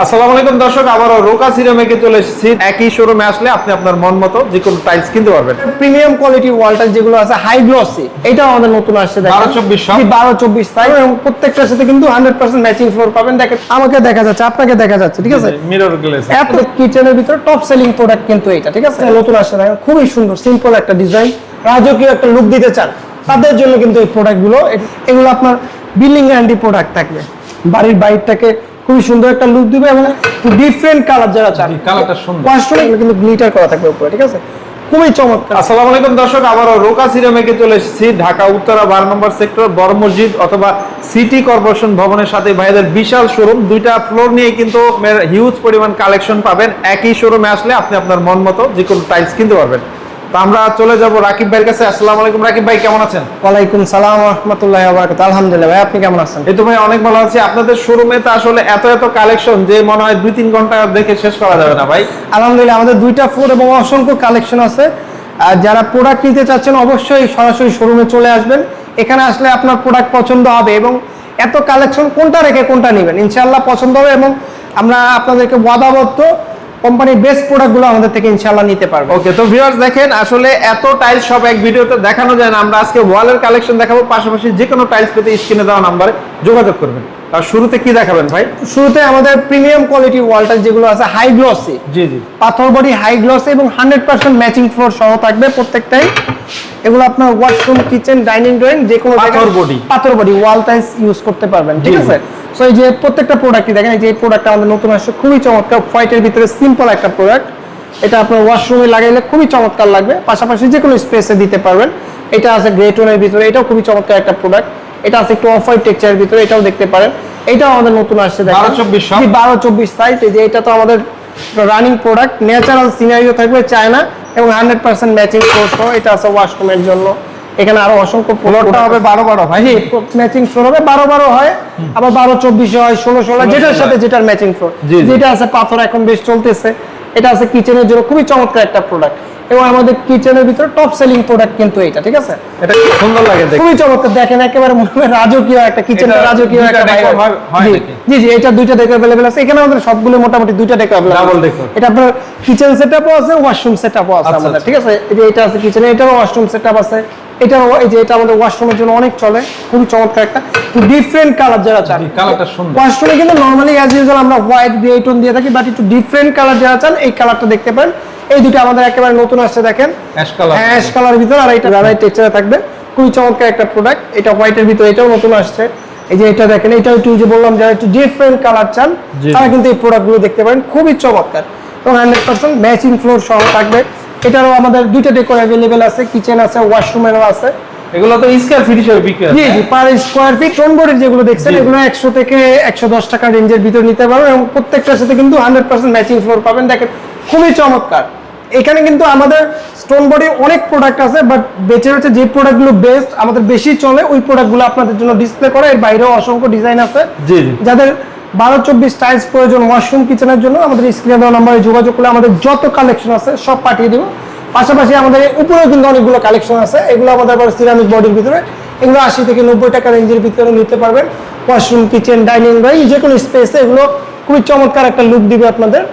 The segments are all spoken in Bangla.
আসসালামু আলাইকুম দর্শক, আবারও রোকা সিরামিকে চলে এসেছি। একই শোরুমে আসলে আপনি আপনার মন মতো যে কোনো টাইলস কিনতে পারবেন। প্রিমিয়াম কোয়ালিটি ওয়ালটার যেগুলো আছে হাই গ্লসি, এটাও আমাদের নতুন আসছে। 12-24 সাইজ এবং প্রত্যেকটার সাথে কিন্তু 100% ম্যাচিং ফ্লোর পাবেন। দেখেন আমাকে দেখা যাচ্ছে, আপনাকে দেখা যাচ্ছে, ঠিক আছে? Mirror glaze. আপনাদের কিচেনের ভিতরে টপ সেলিং প্রোডাক্ট কিন্তু এটা, ঠিক আছে? নতুন আসছে, দেখেন খুবই সুন্দর সিম্পল একটা ডিজাইন, রাজকীয় একটা লুক দিতে চান তাদের জন্য কিন্তু এই প্রোডাক্টগুলো। এগুলো আপনার বিল্ডিং গ্যারান্টি প্রোডাক্ট থাকবে, বাড়ির বাইরটাকে খুবই সুন্দর একটা লুক দিবে এবং ডিফারেন্ট কালার যারা চান, কালারটা সুন্দর, কিন্তু গ্লিটার করা থাকবে উপরে, ঠিক আছে? খুবই চমৎকার। আসসালামু আলাইকুম দর্শক, আবারও রোকা সিরামিকে চলে এসেছি। ঢাকা উত্তরা 12 নম্বর সেক্টর, বড় মসজিদ অথবা সিটি কর্পোরেশন ভবনের সাথে ভাইদের বিশাল শোরুম। দুইটা ফ্লোর নিয়ে কিন্তু হিউজ পরিমাণ কালেকশন পাবেন। একই শোরুমে আসলে আপনি আপনার মন মতো যে কোনো টাইলস কিনতে পারবেন। তো আমরা চলে যাব রাকিব ভাইয়ের কাছে। আসসালামু আলাইকুম রাকিব ভাই, কেমন আছেন? ওয়ালাইকুম সালাম ওয়া রাহমাতুল্লাহি ওয়া বারাকাতুহু। আলহামদুলিল্লাহ ভাই, আপনি কেমন আছেন? এই তো ভাই অনেক ভালো আছি। আপনাদের শোরুমে তো আসলে এত কালেকশন যে মনে হয় 2-3 ঘন্টা দেখে শেষ করা যাবে না ভাই। আলহামদুলিল্লাহ, আমাদের দুইটা ফ্লোর এবং অসংখ্য কালেকশন আছে। আর যারা প্রোডাক্ট নিতে চাচ্ছেন অবশ্যই সরাসরি শোরুমে চলে আসবেন। এখানে আসলে আপনার প্রোডাক্ট পছন্দ হবে এবং এত কালেকশন কোনটা রেখে কোনটা নেবেন ইনশাআল্লাহ পছন্দ হবে এবং আমরা আপনাদেরকে ওয়াদাবদ্ধ কোম্পানির বেস্ট প্রোডাক্টগুলো আমাদের থেকে ইনশাআল্লাহ নিতে পারবো। ওকে, তো ভিউয়ার্স দেখেন, আসলে এত টাইলস সব এক ভিডিওতে দেখানো যায় না। আমরা আজকে ওয়ালের কালেকশন দেখাবো, পাশাপাশি যে কোনো টাইলস পেতে স্ক্রিনে দেওয়া নম্বরে যোগাযোগ করবেন। আর শুরুতে কি দেখাবেন ভাই? শুরুতে আমাদের প্রিমিয়াম কোয়ালিটি ওয়ালটার যেগুলো আছে হাই গ্লসি, জি জি, পাথর বডি হাই গ্লসি এবং 100% ম্যাচিং ফ্লোর সহ থাকবে প্রত্যেকটাই। এগুলো আপনার ওয়াশরুম, কিচেন, ডাইনিং, ড্রয়িং যে কোনো পাথর বডি ওয়াল টাইলস ইউজ করতে পারবেন, ঠিক আছে? সো এই যে প্রত্যেকটা প্রোডাক্টই দেখেন, এই যে এই প্রোডাক্টটা আমাদের নতুন আসছে, খুবই চমৎকার হোয়াইটের ভিতরে সিম্পল একটা প্রোডাক্ট। এটা আপনার ওয়াশরুমে লাগাইলে খুবই চমৎকার লাগবে, পাশাপাশি যে কোনো স্পেসে দিতে পারবেন। এটা আছে গ্রে টোনের ভিতরে, এটাও খুবই চমৎকার একটা প্রোডাক্ট। এটা আছে একটু অফ হোয়াইট টেক্সচারের ভিতরে, এটাও দেখতে পারেন। এটাও আমাদের নতুন আসছে, দেখেন 12-24 সাইজ। এই যে এটা তো আমাদের রানিং প্রোডাক্ট, ন্যাচারাল সিনারিও থাকবে চায়না এবং 100% ম্যাচিং ফ্লোর সহ। এটা আছে ওয়াশরুমের জন্য। এখানে আরো অসংখ্য ফ্লোরটা হবে 12 ভাই। ম্যাচিং ফ্লোর হবে 12 হয়, আবার 12-24 হয়, 16 যেটার সাথে যেটার ম্যাচিং ফ্লোর। যেটা আছে পাথর এখন বেশ চলতেছে। এটা আছে কিচেনের জন্য, খুবই চমৎকার একটা প্রোডাক্ট এবং আমাদের কিচেনের ভিতরে টপ সেলিং প্রোডাক্ট কিন্তু এটা, ঠিক আছে? এটা কি সুন্দর লাগে দেখতে, খুবই চমৎকার। দেখেন একেবারে মনে হয় রাজকীয় একটা কিচেন, রাজকীয় একটা জি জি। এটা দুইটা ডেক अवेलेबल আছে এখানে আমাদের, সবগুলো মোটামুটি দুইটা ডেক अवेलेबल। Double decor. এটা আপনার কিচেন সেটআপও আছে, ওয়াশরুম সেটআপও আছে আমাদের, ঠিক আছে? এই যে এটা আছে কিচেনে, এটাও ওয়াশরুম সেটআপ আছে। এটাও এই যে এটা আমাদের ওয়াশরুমের জন্য অনেক চলে, খুবই চমৎকার একটা ডিফারেন্ট কালার যারা চান। কালারটা সুন্দর। ওয়াশরুমে কিন্তু নরমালি অ্যাজ ইউজুয়াল আমরা হোয়াইট গ্রে টোন দিয়ে থাকি, বাট একটু ডিফারেন্ট কালার যারা চান এই কালারটা দেখতে পারেন। এই দুটো আমাদের একেবারে নতুন আসছে, দেখেন অ্যাশ কালার, অ্যাশ কালার ভিতর, আর এটা গ্রানাইট টেক্সচারে থাকবে, খুবই চমৎকার একটা প্রোডাক্ট। এটা হোয়াইটের ভিতর, এটাও নতুন আসছে। এই যে এটা দেখেন, এটাও একটু যে বললাম যারা একটু ডিফারেন্ট কালার চান তারা কিন্তু এই প্রোডাক্টগুলো দেখতে পারেন, খুবই চমৎকার এবং 100% ম্যাচিং ফ্লোর সহ থাকবে। এটারও আমাদের দুইটা ডেকোর अवेलेबल আছে, কিচেন আছে, ওয়াশরুমেরও আছে। এগুলো তো স্কয়ার ফিট হিসেবে বিক্রি হয়। জি জি, পার স্কয়ার ফিট টোন বডির যেগুলো দেখছেন এগুলো 100 থেকে 110 টাকা রেঞ্জের ভিতর নিতে পারবেন এবং প্রত্যেকটার সাথে কিন্তু 100% ম্যাচিং ফ্লোর পাবেন। দেখেন খুবই চমৎকার। এখানে কিন্তু আমাদের স্টোন বডি অনেক প্রোডাক্ট আছে, বাট বেছে বেছে যে প্রোডাক্টগুলো বেস্ট আমাদের বেশি চলে ওই প্রোডাক্টগুলো আপনাদের জন্য ডিসপ্লে করা। এর বাইরেও অসংখ্য ডিজাইন আছে। জি জি, যাদের 12-24 টাইলস প্রয়োজন ওয়াশরুম কিচেনের জন্য আমাদের স্ক্রিনে দেওয়া নম্বরে যোগাযোগ করলে আমাদের যত কালেকশন আছে সব পাঠিয়ে দেব। পাশাপাশি আমাদের উপরেও কিন্তু অনেকগুলো কালেকশন আছে, এগুলো আমাদের আবার সিরামিক বডির ভিতরে। এগুলো 80 থেকে 90 টাকা রেঞ্জের ভিতরে নিতে পারবেন। ওয়াশরুম, কিচেন, ডাইনিং, ড্রয়িং যে কোনো স্পেসে এগুলো খুবই চমৎকার একটা লুক দিবে আপনাদের।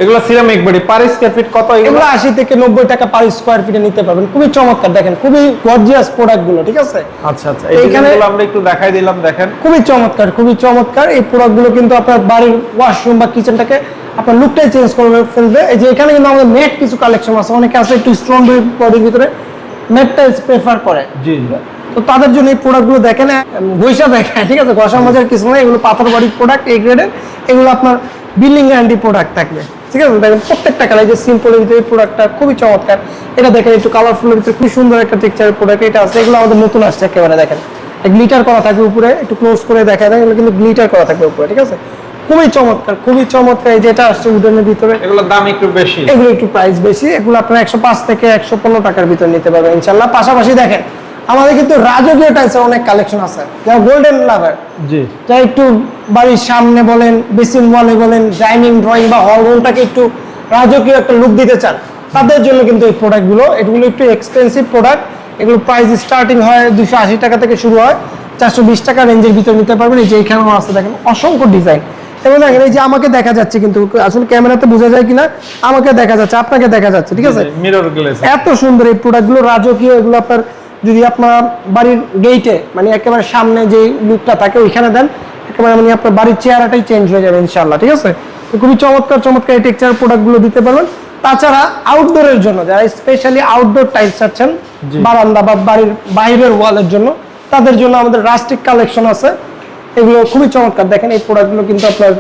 এগুলো ceramic body, per square feet কত? এগুলো 80 থেকে 90 টাকা পার স্কয়ার ফিটে নিতে পারবেন, খুবই চমৎকার। দেখেন খুবই গর্জিয়াস প্রোডাক্ট গুলো, ঠিক আছে? আচ্ছা আচ্ছা, এইখানেগুলো আমরা একটু দেখাই দিলাম, দেখেন খুবই চমৎকার, খুবই চমৎকার। এই প্রোডাক্ট গুলো কিন্তু আপনার বাড়ির ওয়াশরুম বা কিচেনটাকে আপনার লুকটাই চেঞ্জ করে ফেলবে। এই যে এখানে কিন্তু আমাদের ম্যাট কিছু কালেকশন আছে, অনেকে আছে একটু স্ট্রং বডির ভিতরে ম্যাট টাইলস প্রেফার করে, জি জি। তো তাদের জন্য এই প্রোডাক্টগুলো দেখেন, ঘষা দেখেন, ঠিক আছে? ঘষা মজার কিছু না, এগুলো পাথর বডির প্রোডাক্ট, এই গ্রেডের। এগুলো আপনার বিল্ডিং গ্যারান্টি প্রোডাক্ট থাকবে, ঠিক আছে? দেখেন প্রত্যেকটা কালার, যে সিম্পলের ভিতরে এই প্রোডাক্টটা খুবই চমৎকার। এটা দেখেন একটু কালারফুলের ভিতরে খুব সুন্দর একটা টেক্সচারের প্রোডাক্ট এটা আছে। এগুলো আমাদের নতুন আসছে একেবারে, দেখেন গ্লিটার করা থাকবে উপরে, একটু ক্লোজ করে দেখা যায়, এগুলো কিন্তু গ্লিটার করা থাকবে উপরে, ঠিক আছে? খুবই চমৎকার, খুবই চমৎকার। এই যেটা আসছে উডেনের ভিতরে, এগুলোর দাম একটু বেশি, এগুলো একটু প্রাইস বেশি। এগুলো আপনার 105 থেকে 115 টাকার ভিতর নিতে পারবেন ইনশাআল্লাহ। পাশাপাশি দেখেন আমাদের কিন্তু রাজকীয় টাইলসের অনেক কালেকশন আছে, যারা গোল্ডেন লাভার, জি, যারা একটু বাড়ির সামনে বলেন, বেসিন ওয়ালে বলেন, ডাইনিং, ড্রয়িং বা হল রুমটাকে একটু রাজকীয় একটা লুক দিতে চান তাদের জন্য কিন্তু এই প্রোডাক্টগুলো, এগুলো একটু এক্সপেন্সিভ প্রোডাক্ট। এগুলো প্রাইস স্টার্টিং হয় 280 টাকা থেকে শুরু হয়, 420 টাকা রেঞ্জের ভিতর নিতে পারবেন। এই যে এখানেও আছে দেখেন অসংখ্য ডিজাইন, এবং দেখেন এই যে আমাকে দেখা যাচ্ছে, কিন্তু আসলে ক্যামেরাতে বোঝা যায় কিনা, আমাকে দেখা যাচ্ছে, আপনাকে দেখা যাচ্ছে, ঠিক আছে? Mirror glaze. এত সুন্দর এই প্রোডাক্টগুলো, রাজকীয়। এগুলো আপনার যদি আপনার বাড়ির গেটে মানে একেবারে সামনে যে লুকটা থাকে ওইখানে দেন, একেবারে মানে আপনার বাড়ির চেহারাটাই চেঞ্জ হয়ে যাবে ইনশাআল্লাহ, ঠিক আছে? তো খুবই চমৎকার চমৎকার এই টেক্সচার প্রোডাক্টগুলো দিতে পারবেন। তাছাড়া আউটডোরের জন্য যারা স্পেশালি আউটডোর টাইলস চাচ্ছেন, বারান্দা বা বাড়ির বাইরের ওয়ালের জন্য, তাদের জন্য আমাদের রাস্টিক কালেকশন আছে। এগুলো খুবই চমৎকার। দেখেন এই প্রোডাক্টগুলো কিন্তু আপনার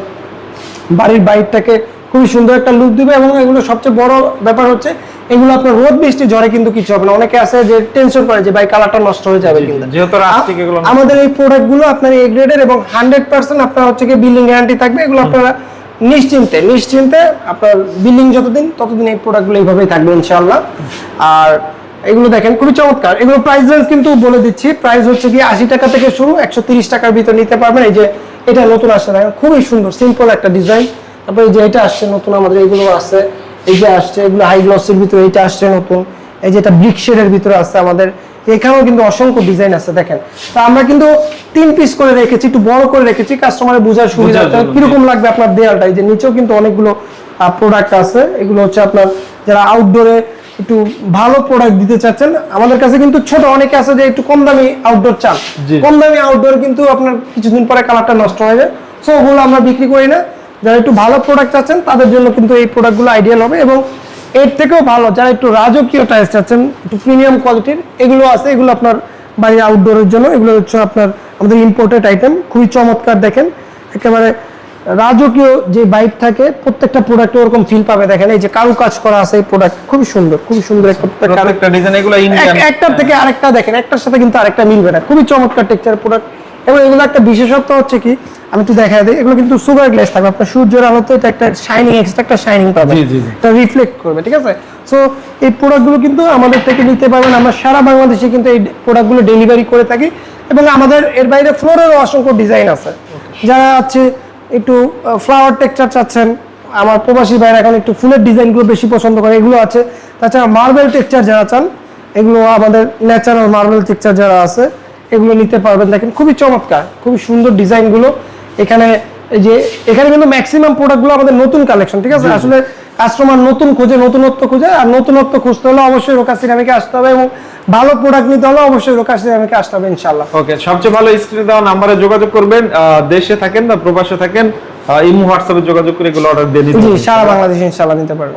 বাড়ির বাইরটাকে খুবই সুন্দর একটা লুক দিবে। এবং এগুলো সবচেয়ে বড় ব্যাপার হচ্ছে এগুলো আপনার রোদ বৃষ্টি ঝড়ে কিন্তু কিছু হবে না। অনেকে আছে যে টেনশন করে যে ভাই কালারটা নষ্ট হয়ে যাবে, কিন্তু যেহেতু রাস্টিক এগুলো আমাদের এই প্রোডাক্টগুলো আপনার এ গ্রেডের এবং 100% আপনার হচ্ছে কি বিল্ডিং গ্যারান্টি থাকবে। এগুলো আপনারা নিশ্চিন্তে আপনার বিল্ডিং যতদিন ততদিন এই প্রোডাক্টগুলো এইভাবেই থাকবে ইনশাআল্লাহ। আর এগুলো দেখেন খুবই চমৎকার। এগুলো প্রাইস রেঞ্জ কিন্তু বলে দিচ্ছি, প্রাইস হচ্ছে কি 80 টাকা থেকে শুরু, 130 টাকার ভিতর নিতে পারবেন। এই যে এটা নতুন আসছে, দেখেন খুবই সুন্দর সিম্পল একটা ডিজাইন। তারপরে এই যে এটা আসছে নতুন, আমাদের এগুলো আছে, এই যে আসছে এগুলো হাই গ্লসের ভিতরে, এটা আসছে নতুন। এই যে এটা ব্রিক শেডের ভিতরে আছে আমাদের, এখানেও কিন্তু অসংখ্য ডিজাইন আছে দেখেন। তো আমরা কিন্তু 3 পিস করে রেখেছি, একটু বড় করে রেখেছি কাস্টমারের বোঝার সুবিধা। কিরকম লাগবে আপনার দেয়ালটা, এই যে নিচেও কিন্তু অনেকগুলো প্রোডাক্ট আছে। এগুলো হচ্ছে আপনার যারা আউটডোরে একটু ভালো প্রোডাক্ট দিতে চাচ্ছেন, আমাদের কাছে কিন্তু ছোট অনেকে আছে যে একটু কম দামি আউটডোর চান। কম দামি আউটডোর কিন্তু আপনার কিছুদিন পরে কালারটা নষ্ট হয়ে যায়, সো ওগুলো আমরা বিক্রি করি না। যারা একটু ভালো প্রোডাক্ট চাচ্ছেন তাদের জন্য কিন্তু এই প্রোডাক্টগুলো আইডিয়াল হবে। এবং এর থেকেও ভালো যারা একটু রাজকীয় টাইলস চাচ্ছেন, একটু প্রিমিয়াম কোয়ালিটির, এগুলো আছে। এগুলো আপনার বাড়ির আউটডোরের জন্য। এগুলো হচ্ছে আপনার আমাদের ইম্পোর্টেড আইটেম, খুবই চমৎকার। দেখেন একেবারে রাজকীয় যে বাইক থাকে, প্রত্যেকটা প্রোডাক্টে ওরকম ফিল পাবে। দেখেন এই যে কারু কাজ করা আছে এই প্রোডাক্ট, খুবই সুন্দর প্রত্যেকটা ডিজাইন। এগুলো ইন্ডিয়ান, একটার থেকে আরেকটা দেখেন, একটার সাথে কিন্তু আরেকটা মিলবে না। খুবই চমৎকার টেক্সচার প্রোডাক্ট। এবং এগুলো একটা বিশেষত্ব হচ্ছে কি, আমি একটু দেখাই দিই, এগুলো কিন্তু সুগার গ্লেজ থাকবে। আপনার সূর্যের আলোতে এটা একটা শাইনিং, এক্সট্রা একটা শাইনিং পাবে, এটা রিফ্লেক্ট করবে, ঠিক আছে? সো এই প্রোডাক্টগুলো কিন্তু আমাদের থেকে নিতে পারবেন। আমরা সারা বাংলাদেশে কিন্তু এই প্রোডাক্টগুলো ডেলিভারি করে থাকি। এবং আমাদের এর বাইরে ফ্লোরেরও অসংখ্য ডিজাইন আছে। যারা আছে একটু ফ্লাওয়ার টেক্সচার চাচ্ছেন, আমার প্রবাসী ভাইরা এখন একটু ফুলের ডিজাইনগুলো বেশি পছন্দ করে, এগুলো আছে। তাছাড়া মার্বেল টেক্সচার যারা চান, এগুলো আমাদের ন্যাচারাল মার্বেল টেক্সচার যারা আছে, এগুলো নিতে পারবেন। দেখেন খুবই চমৎকার, খুবই সুন্দর ডিজাইনগুলো। এখানে কিন্তু ম্যাক্সিমাম প্রোডাক্টগুলো আমাদের নতুন কালেকশন, ঠিক আছে? আসলে কাস্টমার নতুন খোঁজে, নতুনত্ব খোঁজে। আর নতুনত্ব খুঁজতে হলে অবশ্যই রোকা সিরামিকে আসতে হবে, এবং ভালো প্রোডাক্ট নিতে হলে অবশ্যই রোকা সিরামিকে আসতে হবে ইনশাআল্লাহ। ওকে, সবচেয়ে ভালো স্ক্রিনে দেওয়া নম্বরে যোগাযোগ করবেন। দেশে থাকেন বা প্রবাসে থাকেন, ইমো হোয়াটসঅ্যাপে যোগাযোগ করে এগুলো অর্ডার দিয়ে দিন। জি, সারা বাংলাদেশে ইনশাআল্লাহ নিতে পারবেন।